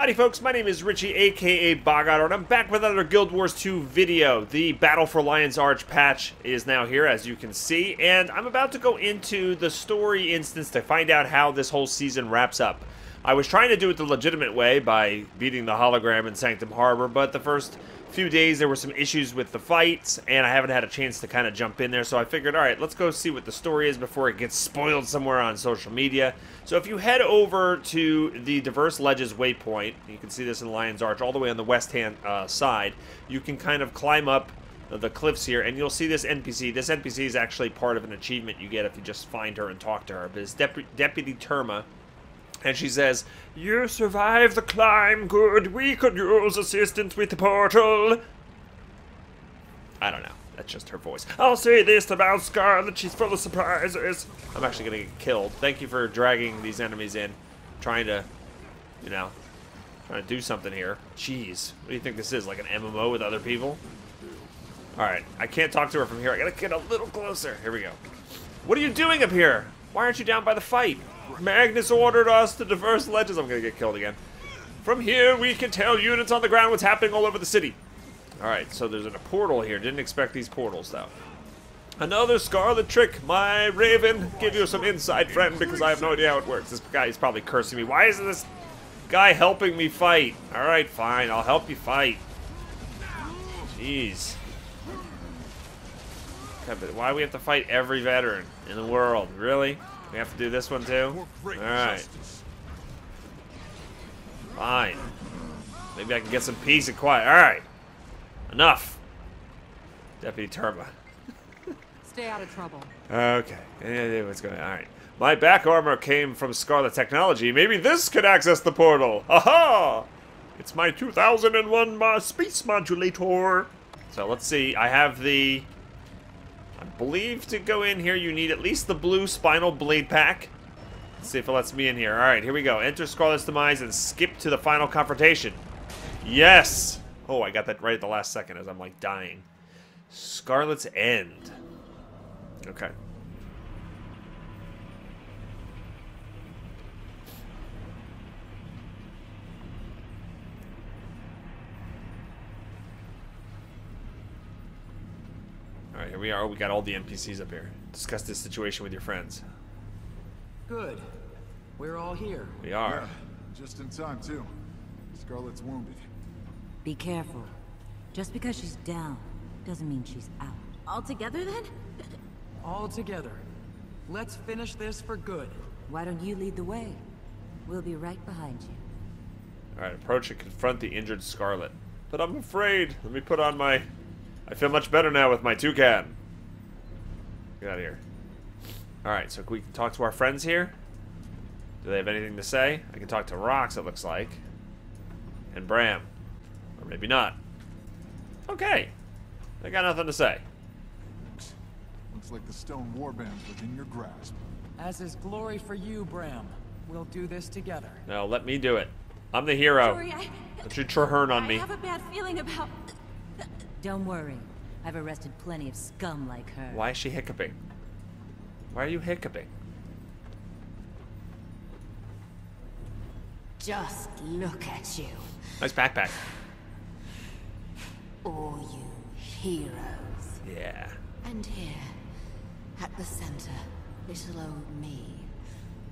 Howdy folks, my name is Richie, aka Otter, and I'm back with another Guild Wars 2 video. The Battle for Lion's Arch patch is now here, as you can see, and I'm about to go into the story instance to find out how this whole season wraps up. I was trying to do it the legitimate way by beating the hologram in Sanctum Harbor, but the first few days there were some issues with the fights, and I haven't had a chance to kind of jump in there, so I figured, alright, let's go see what the story is before it gets spoiled somewhere on social media. So if you head over to the Diverse Ledges waypoint, you can see this in Lion's Arch, all the way on the west-hand side, you can kind of climb up the cliffs here, and you'll see this NPC. This NPC is actually part of an achievement you get if you just find her and talk to her, but it's Deputy Terma. And she says, "You survived the climb, good. We could use assistance with the portal." I don't know. That's just her voice. "I'll say this about Scarlet. She's full of surprises." I'm actually going to get killed. Thank you for dragging these enemies in. Trying to, you know, trying to do something here. Jeez. What do you think this is? Like an MMO with other people? Alright. I can't talk to her from here. I got to get a little closer. Here we go. What are you doing up here? Why aren't you down by the fight? Magnus ordered us to Diverse Ledges. I'm gonna get killed again. From here, we can tell units on the ground what's happening all over the city. Alright, so there's a portal here. Didn't expect these portals, though. Another Scarlet trick. My Raven, give you some insight, friend, because I have no idea how it works. This guy is probably cursing me. Why isn't this guy helping me fight? Alright, fine. I'll help you fight. Jeez. Okay, but why do we have to fight every veteran in the world? Really? We have to do this one too? Alright. Fine. Maybe I can get some peace and quiet. Alright. Enough. Deputy Terma. Stay out of trouble. Okay. What's going on? Alright. My back armor came from Scarlet Technology. Maybe this could access the portal. Aha! It's my 2001 space modulator. So let's see. I have the... I believe to go in here you need at least the blue spinal blade pack. Let's see if it lets me in here. Alright, here we go. Enter Scarlet's demise and skip to the final confrontation. Yes! Oh, I got that right at the last second as I'm like dying. Scarlet's End. Okay. Alright, here we are. We got all the NPCs up here. Discuss this situation with your friends. Good. We're all here. We are. Yeah, just in time, too. Scarlet's wounded. Be careful. Just because she's down doesn't mean she's out. All together then? All together. Let's finish this for good. Why don't you lead the way? We'll be right behind you. Alright, approach and confront the injured Scarlet. But I'm afraid. Let me put on my... I feel much better now with my toucan. Get out of here. Alright, so can we talk to our friends here? Do they have anything to say? I can talk to Rox, it looks like. And Bram. Or maybe not. Okay. They got nothing to say. Looks like the stone warband's within your grasp. As is glory for you, Bram. We'll do this together. No, let me do it. I'm the hero. Sorry, Don't you Traherne on me. I have a bad feeling about... Don't worry. I've arrested plenty of scum like her. Why is she hiccuping? Why are you hiccuping? Just look at you, Nice backpack. all you heroes. Yeah. And here, at the center, little old me.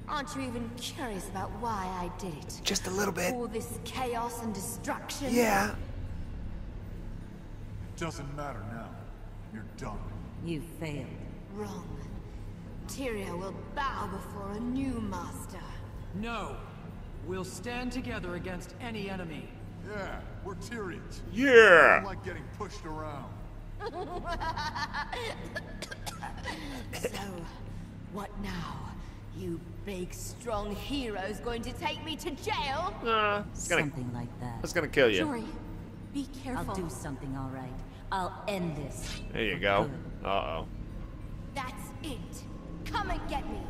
Aren't you even curious about why I did it? Just a little bit. All this chaos and destruction? Yeah. Doesn't matter now. You're done. You failed. Wrong. Tyria will bow before a new master. No. We'll stand together against any enemy. Yeah, we're Tyrians. I Yeah. don't like getting pushed around. So, what now? You big, strong heroes going to take me to jail? It's gonna, Something like that. it's gonna kill you. Jory, be careful. I'll do something all right. I'll end this. There you go. Uh-oh. That's it. Come and get me,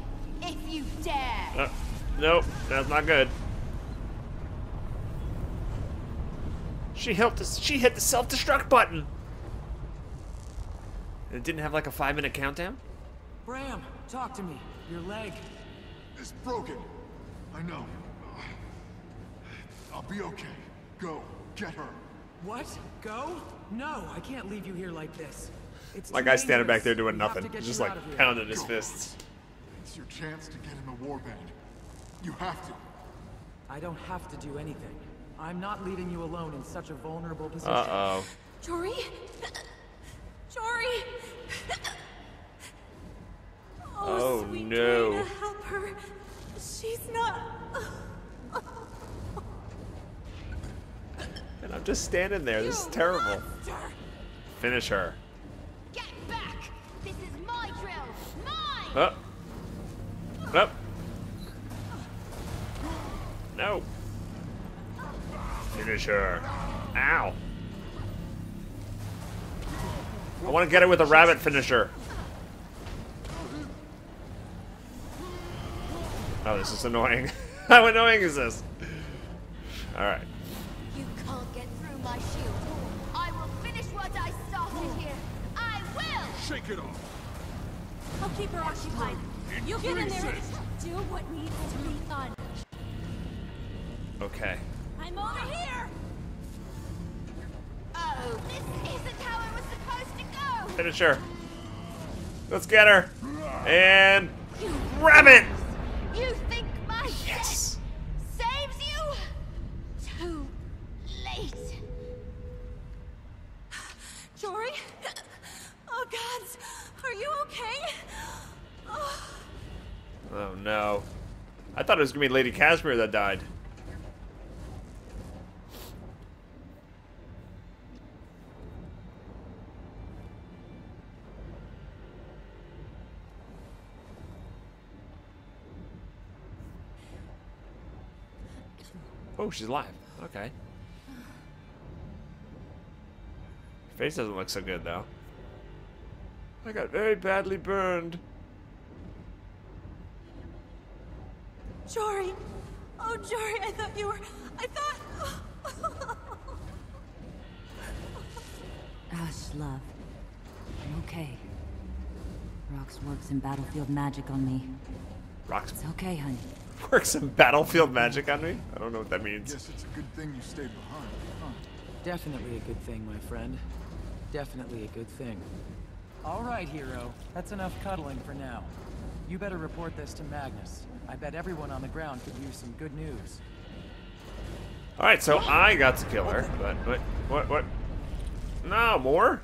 if you dare. Nope, that's not good. She hit the self-destruct button. It didn't have like a 5-minute countdown? Bram, talk to me. Your leg. It's broken. I know. I'll be okay. Go, get her. What? Go? No, I can't leave you here like this. It's My too guy's standing back there dangerous. doing We have to nothing. get Just you like out of here. pounding his fists. It's your chance to get in the warband. You have to. I don't have to do anything. I'm not leaving you alone in such a vulnerable position. Uh-oh. Jory? Jory! Oh, sweet no. Joanna, help her. She's not... And I'm just standing there. This is You terrible. monster! Finish her. Get back! This is my drill! Mine! Up. Up. No. Finish her. Ow. I want to get her with a rabbit finisher. Oh, this is annoying. How annoying is this? Alright. You can't get through my shield. I will finish what I started here. I will! Shake it off. I'll keep her occupied. You get in there and do what needs to be done. Okay. I'm over here! Oh, this isn't how it was supposed to go! Finish her. Let's get her. And rabbit! You think my Yes. death saves you? Too late. Jory? Oh, gods. Are you okay? Oh. Oh no. I thought it was gonna be Lady Casimir that died. Oh, she's alive. Okay. Her face doesn't look so good though. I got very badly burned. Jory. Oh, Jory, I thought you were... I thought... Hush, love. I'm okay. Rox works in battlefield magic on me. Rocks It's okay, honey. works some battlefield magic on me? I don't know what that means. Guess it's a good thing you stayed behind, huh? Definitely a good thing, my friend. Definitely a good thing. All right, hero. That's enough cuddling for now. You better report this to Magnus. I bet everyone on the ground could use some good news. Alright, so I got to kill her, but what? No, more?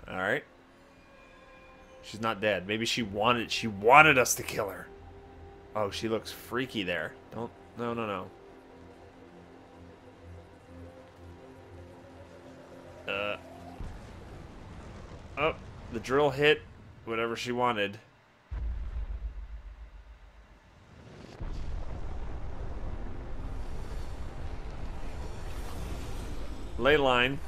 Alright. She's not dead. Maybe she wanted us to kill her. Oh, she looks freaky there. No. Oh, the drill hit whatever she wanted. Ley line.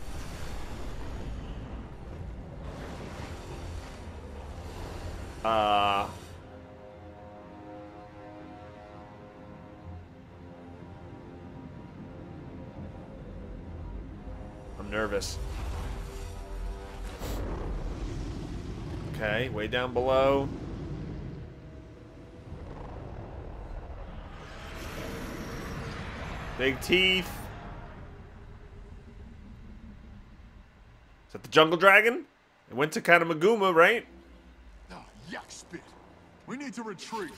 I'm nervous. Okay, way down below. Big teeth. Is that the jungle dragon? It went to kind of Maguma, right? Oh, yak spit. We need to retreat.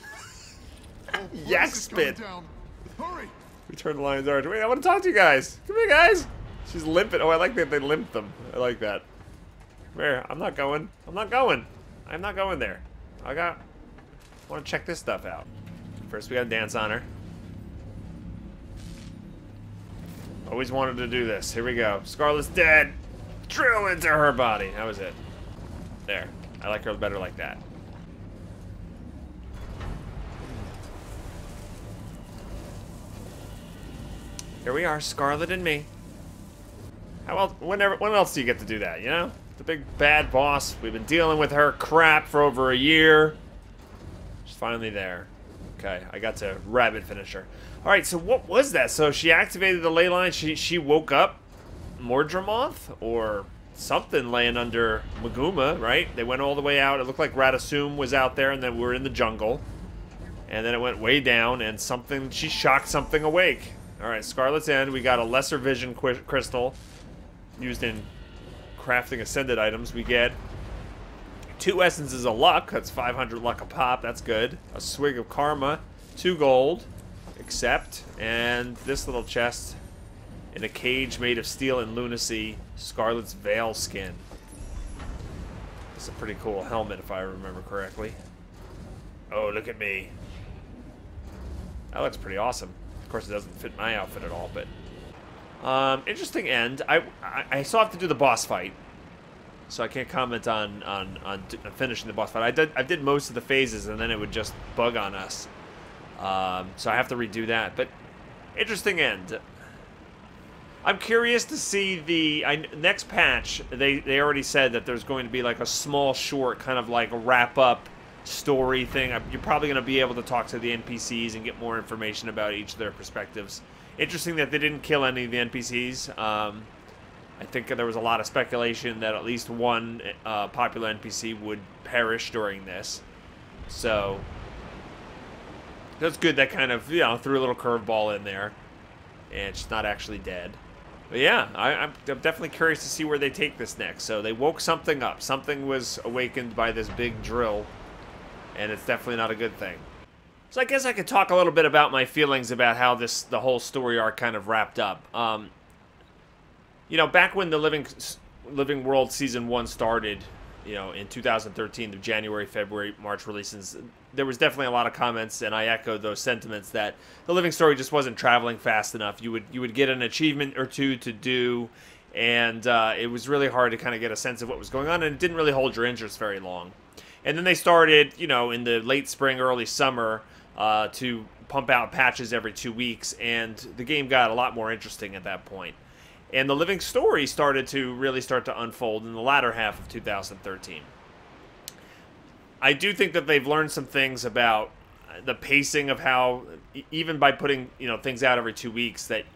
Yak Blaze is coming spit. down. Hurry. We turned the lion's arch. Wait, I want to talk to you guys. Come here, guys. She's limping. Oh, I like that they limped them. I like that. Come here. I'm not going. I'm not going there. I want to check this stuff out. First, we got to dance on her. Always wanted to do this. Here we go. Scarlet's dead. Drill into her body. How was it? There. I like her better like that. Here we are, Scarlet and me. How else? When else do you get to do that? You know, the big bad boss. We've been dealing with her crap for over a year. She's finally there. Okay, I got to rabbit finish her. All right, so what was that? So she activated the ley line. She woke up Mordramoth or something laying under Maguma, right? They went all the way out. It looked like Radasum was out there, and then we were in the jungle. And then it went way down, and something. She shocked something awake. Alright, Scarlet's End. We got a lesser vision crystal used in crafting ascended items. We get 2 essences of luck. That's 500 luck a pop. That's good. A swig of karma. 2 gold. Accept. And this little chest in a cage made of steel and lunacy. Scarlet's Veil skin. It's a pretty cool helmet if I remember correctly. Oh, look at me. That looks pretty awesome. Of course, it doesn't fit my outfit at all, but... interesting end. I still have to do the boss fight, so I can't comment on finishing the boss fight. I did most of the phases, and then it would just bug on us. So I have to redo that. But interesting end. I'm curious to see the next patch. They already said that there's going to be like a small, short, kind of like a wrap-up story thing. You're probably going to be able to talk to the NPCs and get more information about each of their perspectives. Interesting that they didn't kill any of the NPCs. I think there was a lot of speculation that at least one popular NPC would perish during this. So that's good. That kind of, you know, threw a little curveball in there, and she's not actually dead. But yeah, I'm definitely curious to see where they take this next. So they woke something up. Something was awakened by this big drill, and it's definitely not a good thing. So I guess I could talk a little bit about my feelings about how the whole story arc kind of wrapped up. You know, back when the Living World Season 1 started, you know, in 2013, the January, February, March releases, there was definitely a lot of comments, and I echoed those sentiments that the Living story just wasn't traveling fast enough. You would get an achievement or two to do, and it was really hard to kind of get a sense of what was going on, and it didn't really hold your interest very long. And then they started, you know, in the late spring, early summer, to pump out patches every 2 weeks, and the game got a lot more interesting at that point. And the Living story started to really start to unfold in the latter half of 2013. I do think that they've learned some things about the pacing of how, even by putting, you know, things out every 2 weeks, that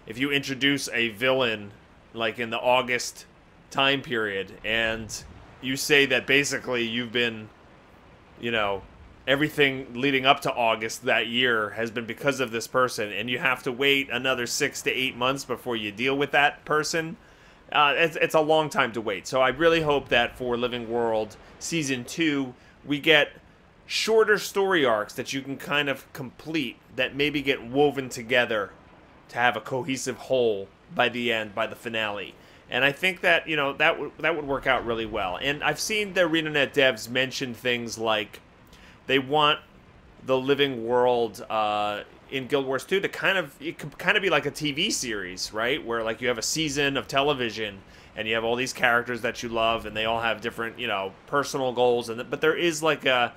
if you introduce a villain, like in the August time period, and you say that basically you've been, you know, everything leading up to August that year has been because of this person, and you have to wait another 6 to 8 months before you deal with that person, it's a long time to wait. So I really hope that for Living World Season 2, we get shorter story arcs that you can kind of complete, that maybe get woven together to have a cohesive whole by the end, by the finale. And I think that, you know, that would work out really well. And I've seen the ArenaNet devs mention things like they want the Living World in Guild Wars 2 to kind of be like a TV series, right? Where like you have a season of television and you have all these characters that you love, and they all have different, you know, personal goals, but there is like a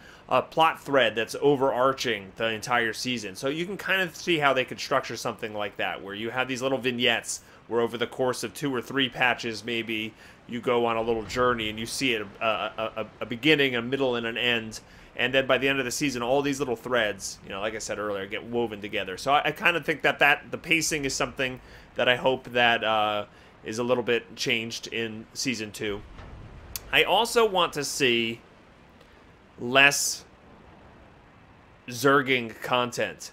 plot thread that's overarching the entire season. So you can kind of see how they could structure something like that, where you have these little vignettes where over the course of 2 or 3 patches, maybe you go on a little journey and you see it a beginning, a middle, and an end. And then by the end of the season, all these little threads, you know, like I said earlier, get woven together. So I kind of think that the pacing is something that I hope that is a little bit changed in Season 2. I also want to see less zerging content.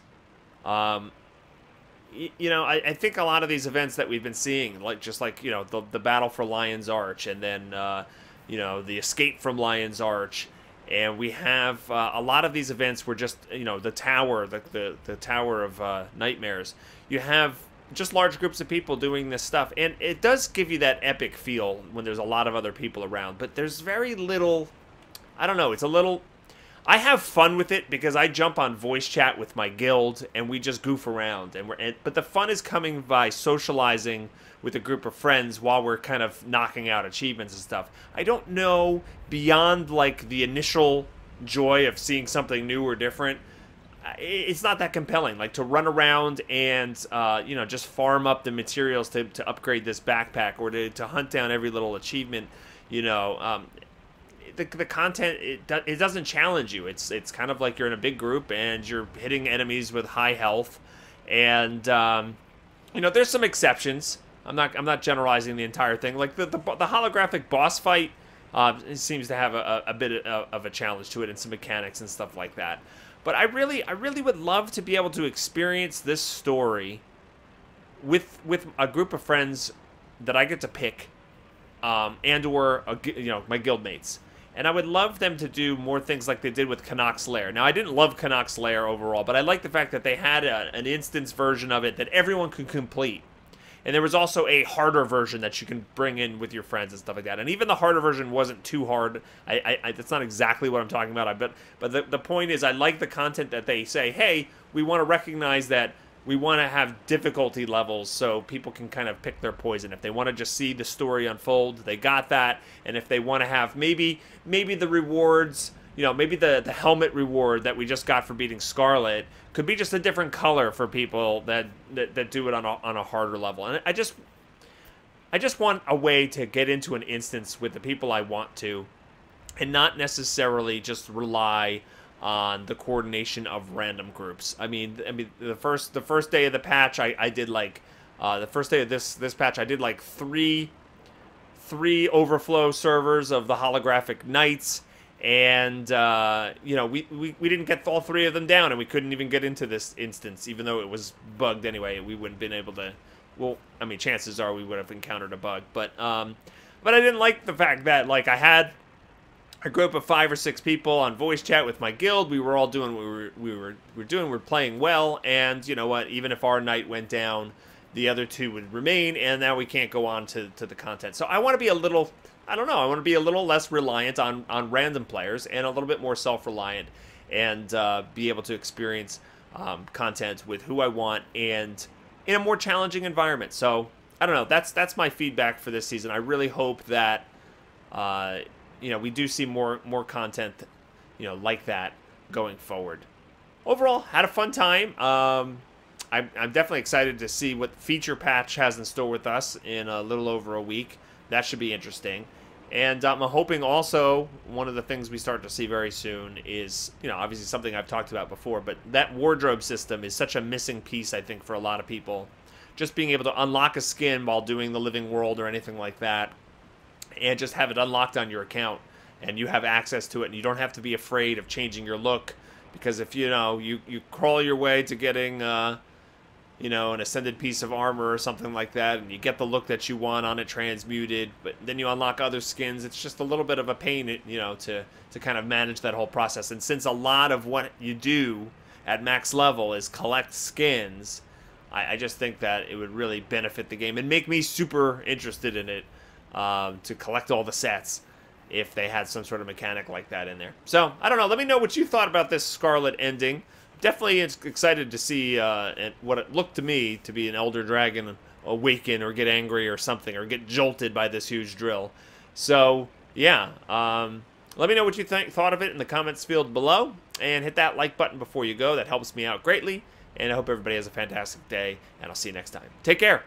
You know, I think a lot of these events that we've been seeing, like just like, you know, the battle for Lion's Arch, and then, you know, the escape from Lion's Arch. And we have a lot of these events where just, you know, the tower, the Tower of Nightmares, you have just large groups of people doing this stuff. And it does give you that epic feel when there's a lot of other people around. But there's very little, I don't know, it's a little, I have fun with it because I jump on voice chat with my guild and we just goof around. But the fun is coming by socializing with a group of friends while we're kind of knocking out achievements and stuff. I don't know, beyond like the initial joy of seeing something new or different, it's not that compelling. Like to run around and you know, just farm up the materials to upgrade this backpack, or to hunt down every little achievement, you know, the content, it doesn't challenge you. It's kind of like you're in a big group and you're hitting enemies with high health, and you know, there's some exceptions. I'm not generalizing the entire thing. Like the holographic boss fight, it seems to have a bit of a challenge to it and some mechanics and stuff like that. But I really would love to be able to experience this story with a group of friends that I get to pick, and or my guildmates. And I would love them to do more things like they did with Canuck's Lair. Now, I didn't love Canuck's Lair overall, but I like the fact that they had an instance version of it that everyone could complete. And there was also a harder version that you can bring in with your friends and stuff like that. And even the harder version wasn't too hard. That's not exactly what I'm talking about. But the point is, I like the content that they say, hey, we want to recognize that we want to have difficulty levels so people can kind of pick their poison. If they want to just see the story unfold, they got that. And if they want to have maybe the rewards, maybe the helmet reward that we just got for beating Scarlet could be just a different color for people that do it on a harder level. And I just want a way to get into an instance with the people I want to, and not necessarily just rely on the coordination of random groups. I mean, the first day of the patch, I did like the first day of this patch, I did like three overflow servers of the holographic knights, and we didn't get all 3 of them down, and we couldn't even get into this instance, even though it was bugged anyway. We wouldn't have been able to. Well, I mean, chances are we would have encountered a bug, but I didn't like the fact that like I had a group of 5 or 6 people on voice chat with my guild. We were all doing what we were playing well, and you know what? Even if our knight went down, the other 2 would remain, and now we can't go on to the content. So I want to be a little, I don't know, I want to be a little less reliant on random players and a little bit more self-reliant, and be able to experience content with who I want and in a more challenging environment. So I don't know. That's my feedback for this season. I really hope that we do see more content, like that going forward. Overall, had a fun time. I'm definitely excited to see what feature patch has in store with us in a little over a week. That should be interesting. And I'm hoping also one of the things we start to see very soon is, obviously something I've talked about before, but that wardrobe system is such a missing piece, I think, for a lot of people. Just being able to unlock a skin while doing the living world or anything like that, and just have it unlocked on your account, and you have access to it, and you don't have to be afraid of changing your look, because if you crawl your way to getting an ascended piece of armor or something like that, and you get the look that you want on it transmuted, but then you unlock other skins, it's just a little bit of a pain, to kind of manage that whole process. And since a lot of what you do at max level is collect skins, I just think that it would really benefit the game and make me super interested in it, to collect all the sets if they had some sort of mechanic like that in there. So, I don't know. Let me know what you thought about this Scarlet ending. Definitely excited to see what it looked to me to be an Elder Dragon awaken or get angry or something, or get jolted by this huge drill. So, yeah. Let me know what you thought of it in the comments field below, and hit that like button before you go. That helps me out greatly, and I hope everybody has a fantastic day, and I'll see you next time. Take care.